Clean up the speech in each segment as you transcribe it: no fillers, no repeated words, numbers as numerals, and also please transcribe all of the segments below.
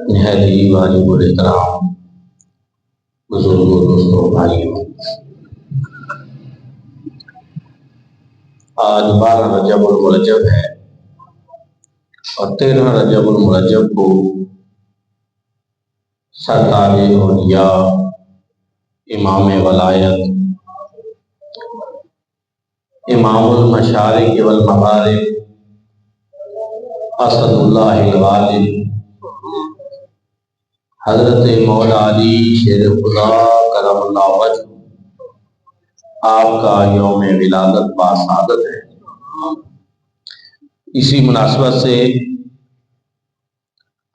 نہایت ہی واجب الاحترام بزرگوں، دوستوں، بھائیوں، آج 12 رجب المرجب ہے اور 13 رجب المرجب کو سرکار اولیاء، امام ولایت، امام المشارق والمغارب، اسد اللہ الغالب، حضرت مولا علی شیر خدا کرم اللہ وجہ آپ کا یوم ولادت باسعادت ہے۔ اسی مناسبت سے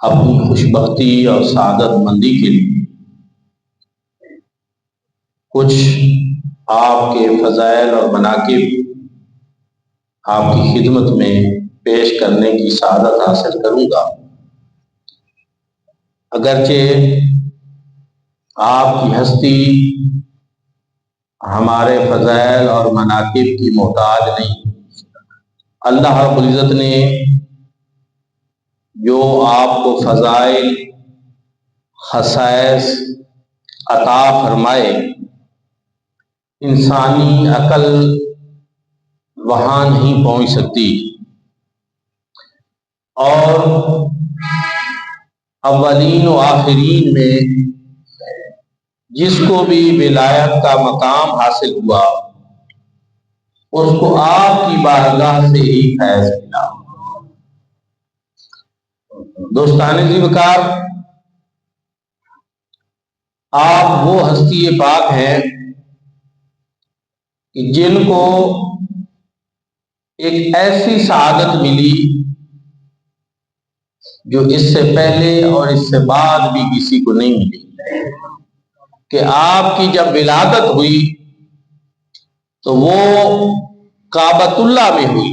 اپنی خوشبختی اور سعادت مندی کے لیے کچھ آپ کے فضائل اور مناقب آپ کی خدمت میں پیش کرنے کی سعادت حاصل کروں گا۔ اگرچہ آپ کی ہستی ہمارے فضائل اور مناقب کی محتاج نہیں، اللہ رب العزت نے جو آپ کو فضائل، خصائص عطا فرمائے، انسانی عقل وہاں نہیں پہنچ سکتی، اور اولین و آخرین میں جس کو بھی ولایت کا مقام حاصل ہوا اس کو آپ کی بارگاہ سے ہی فیض ملا۔ دوستان ذی وقار، آپ وہ ہستی پاک ہیں کہ جن کو ایک ایسی سعادت ملی جو اس سے پہلے اور اس سے بعد بھی کسی کو نہیں ملی، کہ آپ کی جب ولادت ہوئی تو وہ کعبۃ اللہ میں ہوئی،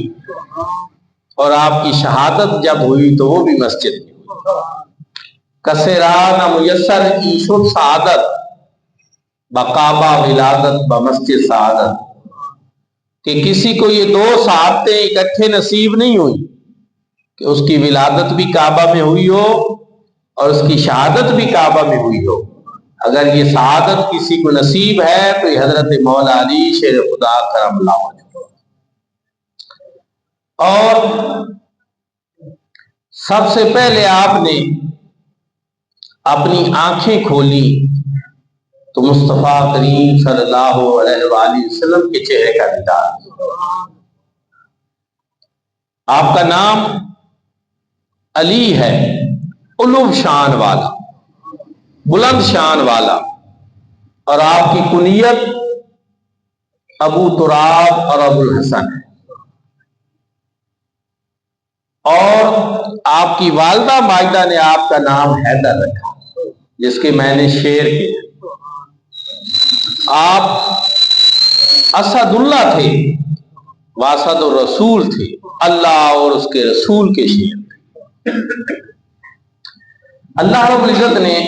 اور آپ کی شہادت جب ہوئی تو وہ بھی مسجد میں ہوئی۔ کسران میسر عیشو سعادت بکعبہ ولادت بمسجد سعادت، کہ کسی کو یہ دو سعادتیں اکٹھے نصیب نہیں ہوئی کہ اس کی ولادت بھی کعبہ میں ہوئی ہو اور اس کی شہادت بھی کعبہ میں ہوئی ہو۔ اگر یہ سعادت کسی کو نصیب ہے تو یہ حضرت مولا علی شیر خدا کرم اللہ وجہ۔ اور سب سے پہلے آپ نے اپنی آنکھیں کھولی تو مصطفیٰ کریم صلی اللہ علیہ وآلہ وسلم کے چہرے کا دیدار۔ آپ کا نام علی ہے، علو شان والا، بلند شان والا، اور آپ کی کنیت ابو تراب اور ابو الحسن ہے، اور آپ کی والدہ ماجدہ نے آپ کا نام حیدر رکھا، جس کے معنی شیر کے۔ آپ اسد اللہ تھے، واسد الرسول تھے، اللہ اور اس کے رسول کے شیر تھے۔ اللہ رب العزت نے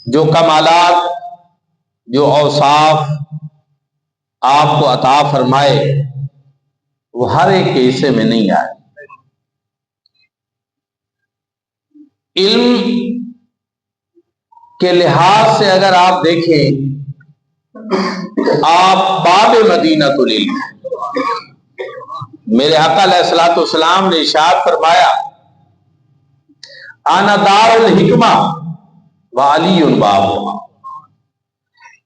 جو کمالات، جو اوصاف آپ کو عطا فرمائے وہ ہر ایک کے حصے میں نہیں آئے۔ علم کے لحاظ سے اگر آپ دیکھیں آپ باب مدینۃ العلم، میرے آقا علیہ الصلوۃ والسلام نے ارشاد فرمایا انا دار الحکمہ وعلی بابها۔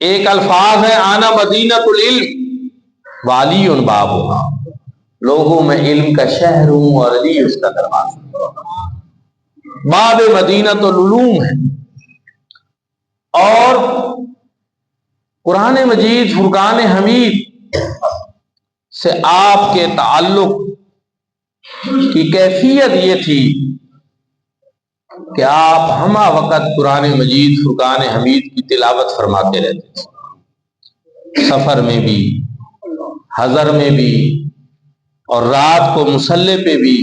ایک الفاظ ہے انا مدینۃ العلم وعلی بابها، لوگوں میں علم کا شہر ہوں اور علی اس کا دروازہ۔ باب مدینۃ العلوم ہے، اور قرآن مجید فرقان حمید سے آپ کے تعلق کی کیفیت یہ تھی کہ آپ ہمہ وقت قرآن مجید فرقان حمید کی تلاوت فرماتے رہتے تھے، سفر میں بھی، حضر میں بھی، اور رات کو مصلی پہ بھی،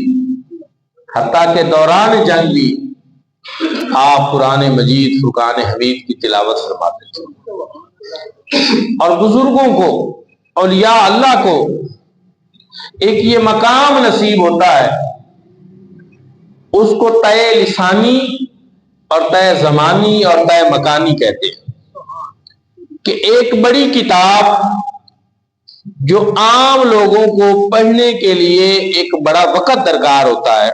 حتیٰ کہ دوران جنگ بھی آپ قرآن مجید فرقان حمید کی تلاوت فرماتے تھے۔ اور بزرگوں کو، اولیاء اللہ کو ایک یہ مقام نصیب ہوتا ہے اس کو طے لسانی اور طے زمانی اور طے مکانی کہتے ہیں کہ ایک بڑی کتاب جو عام لوگوں کو پڑھنے کے لیے ایک بڑا وقت درکار ہوتا ہے،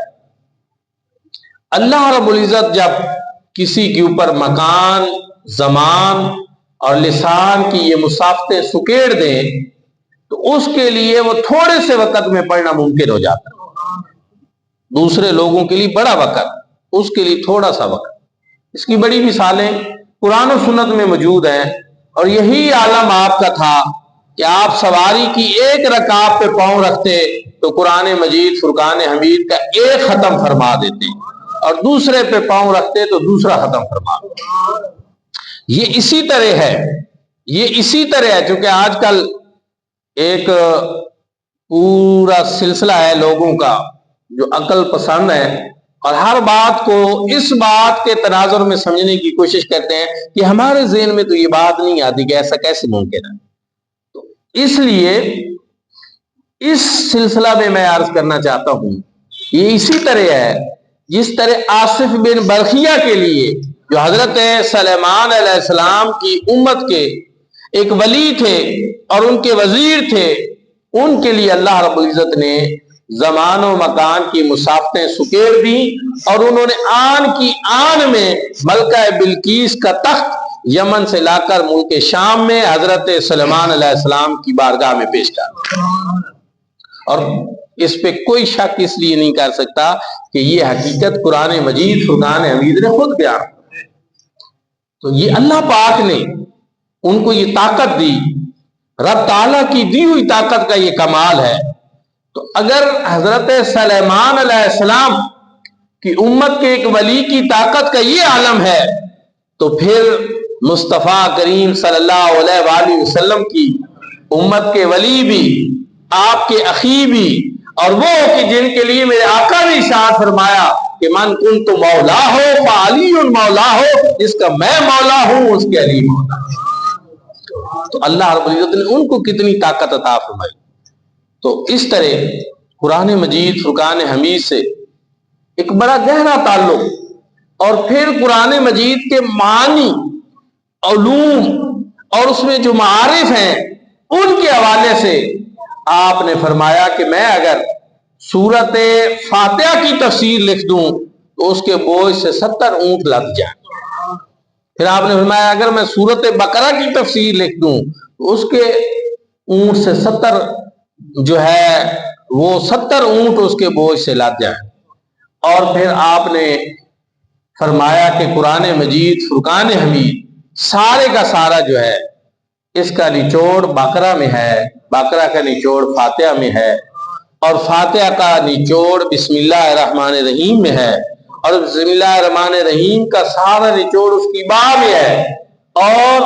اللہ رب العزت جب کسی کے اوپر مکان، زمان اور لسان کی یہ مسافتیں سکیڑ دیں تو اس کے لیے وہ تھوڑے سے وقت میں پڑھنا ممکن ہو جاتا ہے۔ دوسرے لوگوں کے لیے بڑا وقت، اس کے لیے تھوڑا سا وقت۔ اس کی بڑی مثالیں قرآن و سنت میں موجود ہیں، اور یہی عالم آپ کا تھا کہ آپ سواری کی ایک رکعت پہ پاؤں رکھتے تو قرآن مجید فرقان حمید کا ایک ختم فرما دیتے، اور دوسرے پہ پاؤں رکھتے تو دوسرا ختم فرما دیتے۔ یہ اسی طرح ہے چونکہ آج کل ایک پورا سلسلہ ہے لوگوں کا جو عقل پسند ہے اور ہر بات کو اس بات کے تناظر میں سمجھنے کی کوشش کرتے ہیں کہ ہمارے ذہن میں تو یہ بات نہیں آتی کہ ایسا کیسے ممکن ہے۔ تو اس لیے اس سلسلہ میں عرض کرنا چاہتا ہوں، یہ اسی طرح ہے جس طرح آصف بن برخیہ کے لیے جو حضرت سلیمان علیہ السلام کی امت کے ایک ولی تھے اور ان کے وزیر تھے، ان کے لیے اللہ رب العزت نے زمان و مکان کی مسافتیں سکیڑ دی، اور انہوں نے آن کی آن میں ملکہ بلقیس کا تخت یمن سے لا کر ملک شام میں حضرت سلیمان علیہ السلام کی بارگاہ میں پیش کر، اور اس پہ کوئی شک اس لیے نہیں کر سکتا کہ یہ حقیقت قرآن مجید فرقان حمید نے خود بیان کی۔ تو یہ اللہ پاک نے ان کو یہ طاقت دی، رب تعالیٰ کی دی ہوئی طاقت کا یہ کمال ہے۔ تو اگر حضرت سلیمان علیہ السلام کی امت کے ایک ولی کی طاقت کا یہ عالم ہے تو پھر مصطفیٰ کریم صلی اللہ علیہ وآلہ وسلم کی امت کے ولی بھی، آپ کے اخی بھی، اور وہ کہ جن کے لیے میرے آقا نے ارشاد فرمایا کہ من کنت مولا ہو فعلی مولا ہو، جس کا میں مولا ہوں اس کے علی مولا۔ تو اللہ رب العزت نے ان کو کتنی طاقت عطا فرمائی۔ تو اس طرح قرآن مجید فرقان حمید سے ایک بڑا گہرا تعلق، اور پھر قرآن مجید کے معانی، علوم اور اس میں جو معارف ہیں ان کے حوالے سے آپ نے فرمایا کہ میں اگر سورت فاتحہ کی تفسیر لکھ دوں تو اس کے بوجھ سے 70 اونٹ لد جائیں۔ پھر آپ نے فرمایا اگر میں سورت بقرہ کی تفسیر لکھ دوں تو اس کے اونٹ سے 70 جو ہے وہ 70 اونٹ اس کے بوجھ سے لد جائیں۔ اور پھر آپ نے فرمایا کہ قرآن مجید فرقان حمید سارے کا سارا جو ہے اس کا نچوڑ بقرہ میں ہے، بقرہ کا نچوڑ فاتحہ میں ہے، اور فاتحہ کا نچوڑ بسم اللہ الرحمن الرحیم میں ہے، اور بسم اللہ الرحمن الرحیم کا سارا نچوڑ اس کی با میں ہے، اور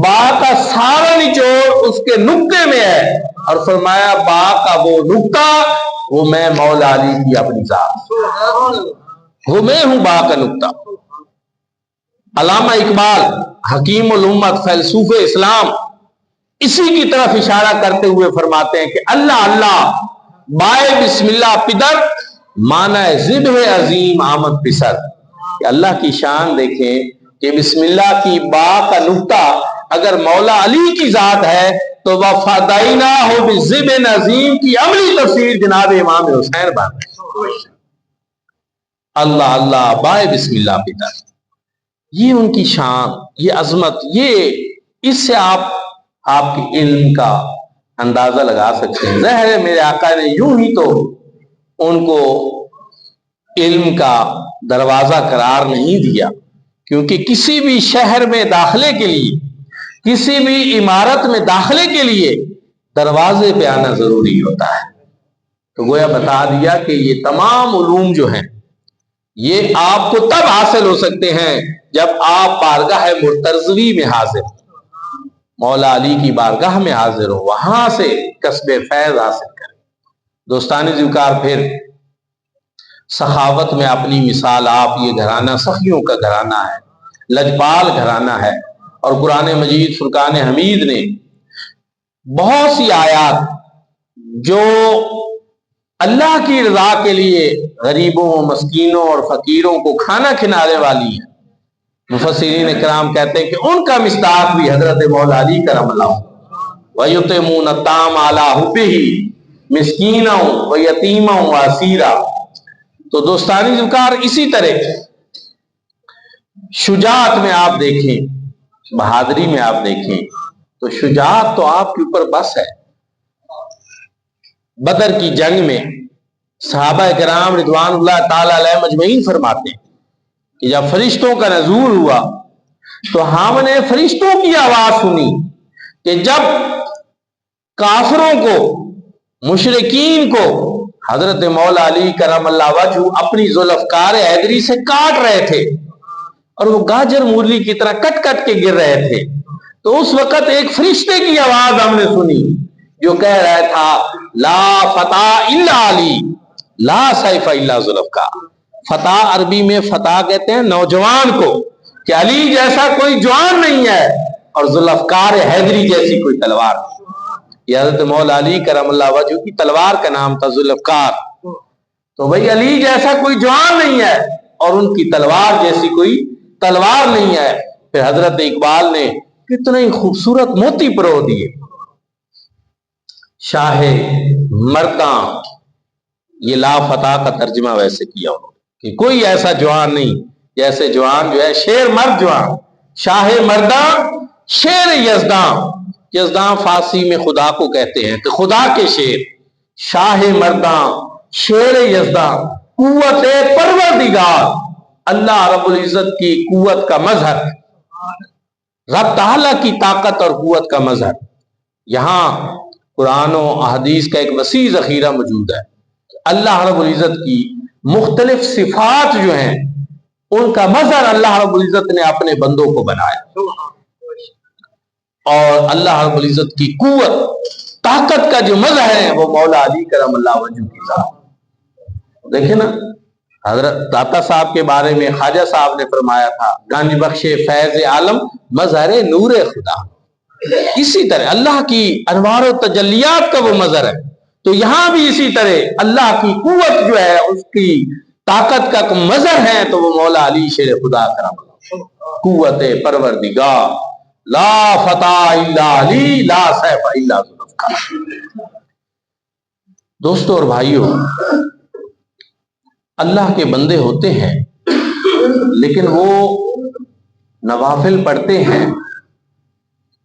با کا سارا نچوڑ اس کے نقطے میں ہے، اور فرمایا با کا وہ نقطہ وہ میں مولا علی کی اپنی ذات، وہ میں ہوں با کا نقطہ۔ علامہ اقبال حکیم الامت فیلسوف اسلام اسی کی طرف اشارہ کرتے ہوئے فرماتے ہیں کہ اللہ اللہ بائے بسم اللہ پدر مانا ذبح عظیم آمد پسر، کہ اللہ کی شان دیکھیں کہ بسم اللہ کی با کا نقطہ اگر مولا علی کی ذات ہے تو وفادائنا ہو بذبح عظیم کی عملی تفسیر جناب امام حسین بن اللہ اللہ بائے بسم اللہ پدر۔ یہ ان کی شان، یہ عظمت، یہ اس سے آپ کے علم کا اندازہ لگا سکتے ہیں۔ ظاہر ہے میرے آقا نے یوں ہی تو ان کو علم کا دروازہ قرار نہیں دیا، کیونکہ کسی بھی شہر میں داخلے کے لیے، کسی بھی عمارت میں داخلے کے لیے دروازے پہ آنا ضروری ہوتا ہے۔ تو گویا بتا دیا کہ یہ تمام علوم جو ہیں یہ آپ کو تب حاصل ہو سکتے ہیں جب آپ بارگاہ مرتضوی میں حاضر ہوں، مولا علی کی بارگاہ میں حاضر ہو، وہاں سے کسب فیض حاصل کریں۔ دوستان ذوالفقار، پھر سخاوت میں اپنی مثال آپ، یہ گھرانہ سخیوں کا گھرانہ ہے، لجپال گھرانہ ہے، اور قرآن مجید فرقان حمید نے بہت سی آیات جو اللہ کی رضا کے لیے غریبوں، مسکینوں اور فقیروں کو کھانا کھلانے والی ہے۔ مفسرین کرام کہتے ہیں کہ ان کا مصداق بھی حضرت مولا علی کرم اللہ وَيُطْعِمُونَ الطَّعَامَ عَلَىٰ حُبِّهِ مِسْكِینًا وَیَتِیمًا وَاسِیرًا۔ تو دوستانی ذکر اسی طرح شجاعت میں آپ دیکھیں، بہادری میں آپ دیکھیں تو شجاعت تو آپ کے اوپر بس ہے۔ بدر کی جنگ میں صحابہ کرام رضوان اللہ تعالی علیہ مجمعین فرماتے ہیں کہ جب فرشتوں کا نزول ہوا تو ہم نے فرشتوں کی آواز سنی کہ جب کافروں کو، مشرکین کو حضرت مولا علی کرم اللہ وجہ اپنی ذوالفقار حیدری سے کاٹ رہے تھے اور وہ گاجر مولی کی طرح کٹ کٹ کے گر رہے تھے، تو اس وقت ایک فرشتے کی آواز ہم نے سنی جو کہہ رہا تھا لا فتح الا علی لا سیف الا ذوالفقار۔ فتح عربی میں فتح کہتے ہیں نوجوان کو، کہ علی جیسا کوئی جوان نہیں ہے اور ذوالفقار حیدری جیسی کوئی تلوار نہیں۔ یہ حضرت مولا علی کرم اللہ وجہ کی تلوار کا نام تھا ذوالفقار۔ تو بھائی علی جیسا کوئی جوان نہیں ہے اور ان کی تلوار جیسی کوئی تلوار نہیں ہے۔ پھر حضرت اقبال نے کتنے ہی خوبصورت موتی پرو دیے، شاہ مرداں، یہ لا فتح کا ترجمہ ویسے کیا انہوں نے کہ کوئی ایسا جوان نہیں جیسے جوان جو ہے شیر مرد جوان، شاہ مرداں شیر یزداں۔ یزداں فارسی میں خدا کو کہتے ہیں کہ خدا کے شیر، شاہ مرداں شیر یزداں، قوت پروردگار، اللہ رب العزت کی قوت کا مظہر، رب تعالیٰ کی طاقت اور قوت کا مظہر۔ یہاں قرآن و احادیث کا ایک وسیع ذخیرہ موجود ہے۔ اللہ رب العزت کی مختلف صفات جو ہیں ان کا مظہر اللہ رب العزت نے اپنے بندوں کو بنایا، اور اللہ رب العزت کی قوت، طاقت کا جو مظہر ہے وہ مولا علی کرم اللہ وجہ کی ذات۔ دیکھیں نا، حضرت داتا صاحب کے بارے میں خواجہ صاحب نے فرمایا تھا گنج بخش فیض عالم مظہر نور خدا۔ اسی طرح اللہ کی انوار و تجلیات کا وہ مظہر ہے، تو یہاں بھی اسی طرح اللہ کی قوت جو ہے، اس کی طاقت کا مظہر ہے تو وہ مولا علی شیر خدا کرم اللہ، قوت پروردگار، لا فتح الا علی لا سیف الا ذوالفقار۔ دوستو اور بھائیو، اللہ کے بندے ہوتے ہیں لیکن وہ نوافل پڑھتے ہیں،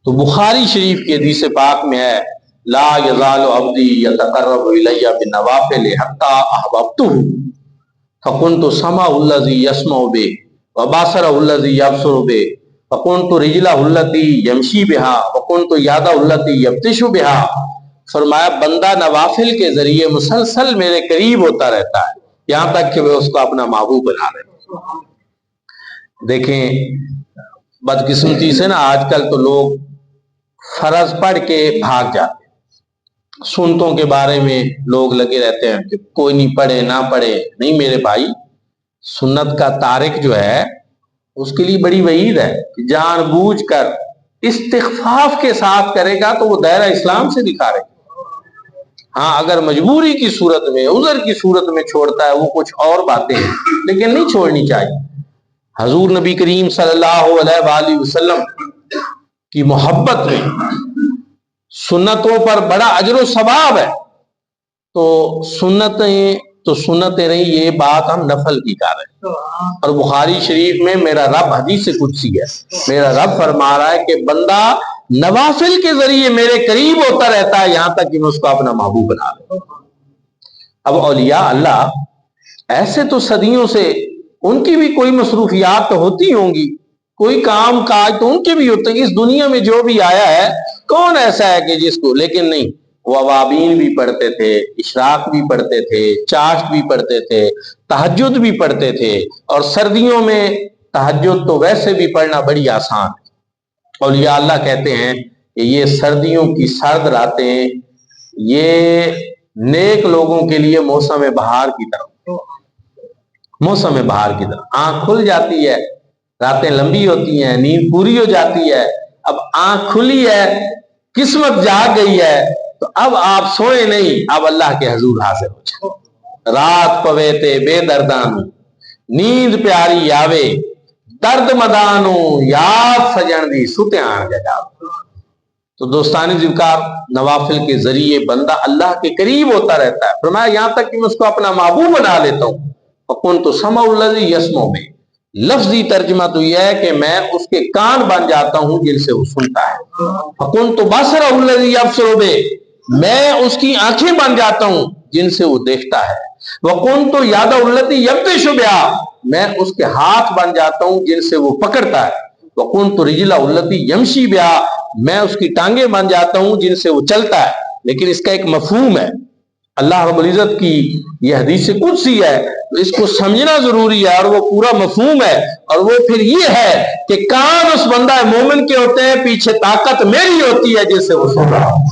تو بخاری شریف کی حدیث پاک میں ہے لا یزال عبدی یتقرب الی بالنوافل حتی احببتہ فکنت سمعہ الذی یسمع بہ وبصرہ الذی یبصر بہ فکنت رجلہ التی یمشی بہا فکنت یدہ التی یبطش بہا۔ فرمایا بندہ نوافل کے ذریعے مسلسل میرے قریب ہوتا رہتا ہے یہاں تک کہ وہ اس کو اپنا محبوب بنا لے۔ دیکھیں بدقسمتی سے نا آج کل تو لوگ فرض پڑھ کے بھاگ جاتے ہیں، سنتوں کے بارے میں لوگ لگے رہتے ہیں کہ کوئی نہیں پڑھے نہ پڑھے۔ نہیں میرے بھائی، سنت کا تارک جو ہے اس کے لیے بڑی وعید ہے کہ جان بوجھ کر استخفاف کے ساتھ کرے گا تو وہ دائرہ اسلام سے دکھا رہے گا۔ ہاں اگر مجبوری کی صورت میں، عذر کی صورت میں چھوڑتا ہے وہ کچھ اور باتیں ہیں، لیکن نہیں چھوڑنی چاہیے۔ حضور نبی کریم صلی اللہ علیہ وآلہ وسلم کی محبت میں سنتوں پر بڑا اجر و ثواب ہے، تو سنتیں رہی، یہ بات ہم نفل کی کر رہے ہیں۔ اور بخاری شریف میں میرا رب حدیث قدسی ہے، میرا رب فرما رہا ہے کہ بندہ نوافل کے ذریعے میرے قریب ہوتا رہتا ہے یہاں تک کہ میں اس کو اپنا محبوب بنا لوں۔ اب اولیاء اللہ ایسے تو صدیوں سے ان کی بھی کوئی مصروفیات تو ہوتی ہوں گی، کوئی کام کاج تو ان کے بھی ہوتے ہیں۔ اس دنیا میں جو بھی آیا ہے کون ایسا ہے کہ جس کو، لیکن نہیں، وہ اوابین بھی پڑھتے تھے، اشراق بھی پڑھتے تھے، چاشت بھی پڑھتے تھے، تہجد بھی پڑھتے تھے، اور سردیوں میں تہجد تو ویسے بھی پڑھنا بڑی آسان ہے۔ اولیاء اللہ کہتے ہیں کہ یہ سردیوں کی سرد راتیں یہ نیک لوگوں کے لیے موسم بہار کی طرح، موسم بہار کی طرح آنکھ کھل جاتی ہے، راتیں لمبی ہوتی ہیں، نیند پوری ہو جاتی ہے، اب آنکھ کھلی ہے، قسمت جاگ گئی ہے، تو اب آپ سوئے نہیں، اب اللہ کے حضور حاضر ہو جائے۔ رات پوے تے بے دردانو نیند پیاری آوے، درد مدانو یاد سجن دی ستے آن جگا۔ تو دوستانی ذکر نوافل کے ذریعے بندہ اللہ کے قریب ہوتا رہتا ہے۔ فرمایا یہاں تک کہ میں اس کو اپنا محبوب بنا لیتا ہوں۔ فَكُنْتُ سَمْعُ الَّذِي يَسْمَعُ بِهِ، لفظی ترجمہ تو یہ ہے کہ میں اس کے کان بن جاتا ہوں جن سے وہ سنتا ہے۔ فَكُنْتُ بَصَرَهُ الَّذِي يَبْصِرُ بِهِ، میں اس کی آنکھیں بن جاتا ہوں جن سے وہ دیکھتا ہے۔ وَكُنْتُ يَدَهُ الَّتِي يَبْطِشُ بِهَا، میں اس کے ہاتھ بن جاتا ہوں جن سے وہ پکڑتا ہے۔ وَكُنْتُ رِجْلَهُ الَّتِي يَمْشِي بِهَا، میں اس کی ٹانگیں بن جاتا ہوں جن سے وہ چلتا ہے۔ لیکن اس کا ایک مفہوم ہے، اللہ رب العزت کی یہ حدیث قدسی ہے، تو اس کو سمجھنا ضروری ہے، اور وہ پورا مفہوم ہے، اور وہ پھر یہ ہے کہ کان اس بندہ مومن کے ہوتے ہیں، پیچھے طاقت میری ہوتی ہے جس سے وہ سن رہا ہوں۔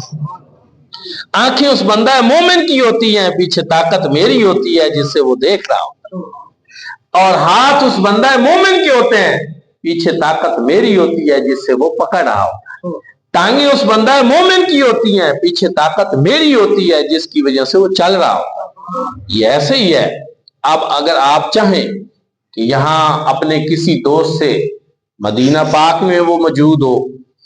آنکھیں اس بندہ مومن کی ہوتی ہیں، پیچھے طاقت میری ہوتی ہے جس سے وہ دیکھ رہا ہوتا ہے۔ اور ہاتھ اس بندہ مومن کے ہوتے ہیں، پیچھے طاقت میری ہوتی ہے جس سے وہ پکڑ رہا ہوتا ہے۔ ٹانگیں اس بندہ مومن کی ہوتی ہیں، پیچھے طاقت میری ہوتی ہے جس کی وجہ سے وہ چل رہا ہوتا ہے۔ یہ ایسے ہی ہے۔ اب اگر آپ چاہیں کہ یہاں اپنے کسی دوست سے مدینہ پاک میں وہ موجود ہو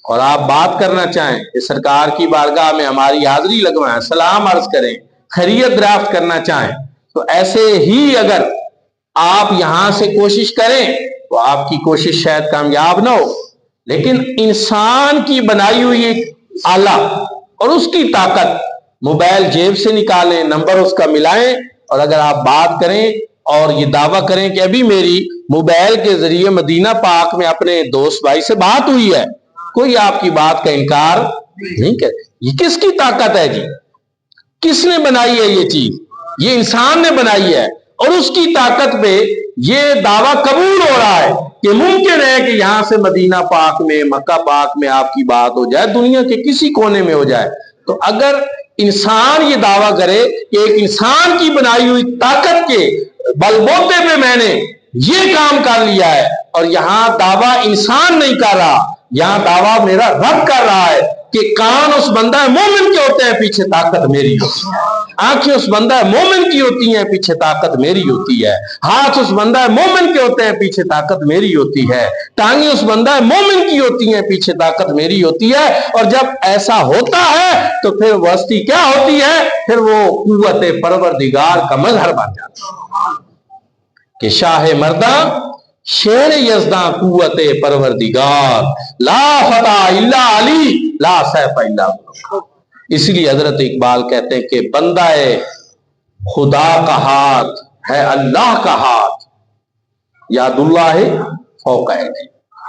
اور آپ بات کرنا چاہیں کہ سرکار کی بارگاہ میں ہماری حاضری لگوائیں، سلام عرض کریں، خیریت دریافت کرنا چاہیں، تو ایسے ہی اگر آپ یہاں سے کوشش کریں تو آپ کی کوشش شاید کامیاب نہ ہو، لیکن انسان کی بنائی ہوئی ایک آلہ اور اس کی طاقت، موبائل جیب سے نکالیں، نمبر اس کا ملائیں، اور اگر آپ بات کریں اور یہ دعویٰ کریں کہ ابھی میری موبائل کے ذریعے مدینہ پاک میں اپنے دوست بھائی سے بات ہوئی ہے، کوئی آپ کی بات کا انکار نہیں کرے۔ یہ کس کی طاقت ہے جی؟ کس نے بنائی ہے یہ چیز؟ یہ انسان نے بنائی ہے، اور اس کی طاقت پہ یہ دعویٰ قبول ہو رہا ہے کہ ممکن ہے کہ یہاں سے مدینہ پاک میں، مکہ پاک میں آپ کی بات ہو جائے، دنیا کے کسی کونے میں ہو جائے۔ تو اگر انسان یہ دعویٰ کرے کہ ایک انسان کی بنائی ہوئی طاقت کے بل بوتے پہ میں نے یہ کام کر لیا ہے، اور یہاں دعویٰ انسان نہیں کر رہا، یہاں دعویٰ میرا رب کر رہا ہے کہ کان اس بندہ مومن کے ہوتے ہیں، پیچھے طاقت میری ہوتی ہے۔ آنکھیں اس بندہ مومن کی ہوتی ہیں، پیچھے طاقت میری ہوتی ہے۔ ہاتھ اس بندہ مومن کے ہوتے ہیں، پیچھے طاقت میری ہوتی ہے۔ ٹانگیں اس بندہ مومن کی ہوتی ہیں، پیچھے طاقت میری ہوتی ہے۔ اور جب ایسا ہوتا ہے تو پھر وسطی کیا ہوتی ہے؟ پھر وہ قوت پروردگار کا مظہر بن جاتا ہے کہ شاہ مرداں شیر یزداں قوت پروردگار، لا فتح الا علی، لا سیف الا ملک۔ اس لیے حضرت اقبال کہتے ہیں کہ بندہ خدا کا ہاتھ ہے اللہ کا ہاتھ، یاد اللہ فوق ایدی۔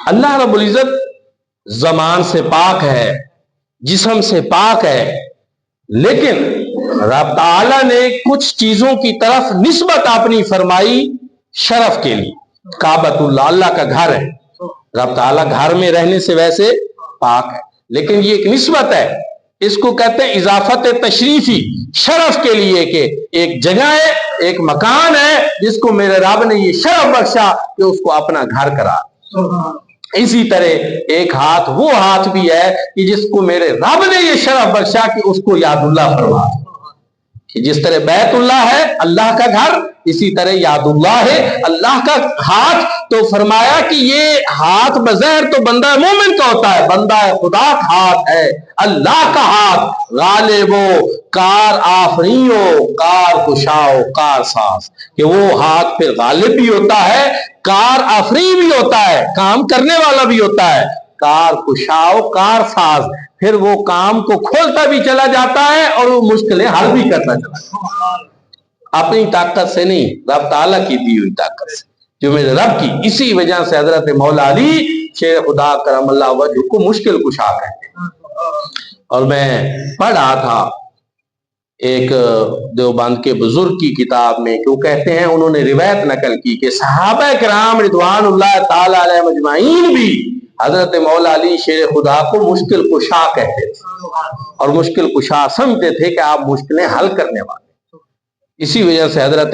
اللہ رب العزت زمان سے پاک ہے، جسم سے پاک ہے، لیکن رب تعالیٰ نے کچھ چیزوں کی طرف نسبت اپنی فرمائی شرف کے لیے۔ کعبۃ اللہ، اللہ کا گھر ہے، رب تعالیٰ گھر میں رہنے سے ویسے پاک ہے، لیکن یہ ایک نسبت ہے، اس کو کہتے ہیں اضافت تشریفی، شرف کے لیے کہ ایک جگہ ہے، ایک مکان ہے جس کو میرے رب نے یہ شرف بخشا کہ اس کو اپنا گھر کرا۔ اسی طرح ایک ہاتھ وہ ہاتھ بھی ہے کہ جس کو میرے رب نے یہ شرف بخشا کہ اس کو یاد اللہ فرما، کہ جس طرح بیت اللہ ہے اللہ کا گھر، اسی طرح یاد اللہ ہے اللہ کا ہاتھ۔ تو فرمایا کہ یہ ہاتھ بظاہر تو بندہ مومن کا ہوتا ہے، بندہ خدا کا ہاتھ ہے، اللہ کا ہاتھ، غالبو کار آفریو کار کشاؤ کار ساز، کہ وہ ہاتھ پھر غالب بھی ہوتا ہے، کار آفری بھی ہوتا ہے، کام کرنے والا بھی ہوتا ہے، کار کشاؤ کار ساز، پھر وہ کام کو کھولتا بھی چلا جاتا ہے اور وہ مشکلیں حل بھی کرتا چلا جاتا ہے، اپنی طاقت سے نہیں، رب تعالیٰ کی دی ہوئی طاقت سے، جو میرے رب کی۔ اسی وجہ سے حضرت مولا علی شیر خدا کرم اللہ وجہ کو مشکل کشا کہتے ہیں۔ اور میں پڑھ رہا تھا ایک دیوبند کے بزرگ کی کتاب میں کہ وہ کہتے ہیں، انہوں نے روایت نقل کی کہ صحابہ کرام رضوان اللہ تعالی علیہ مجمعین بھی حضرت مولا علی شیر خدا کو مشکل کشا کہتے تھے، اور مشکل کشا سمجھتے تھے کہ آپ مشکلیں حل کرنے والے۔ اسی وجہ سے حضرت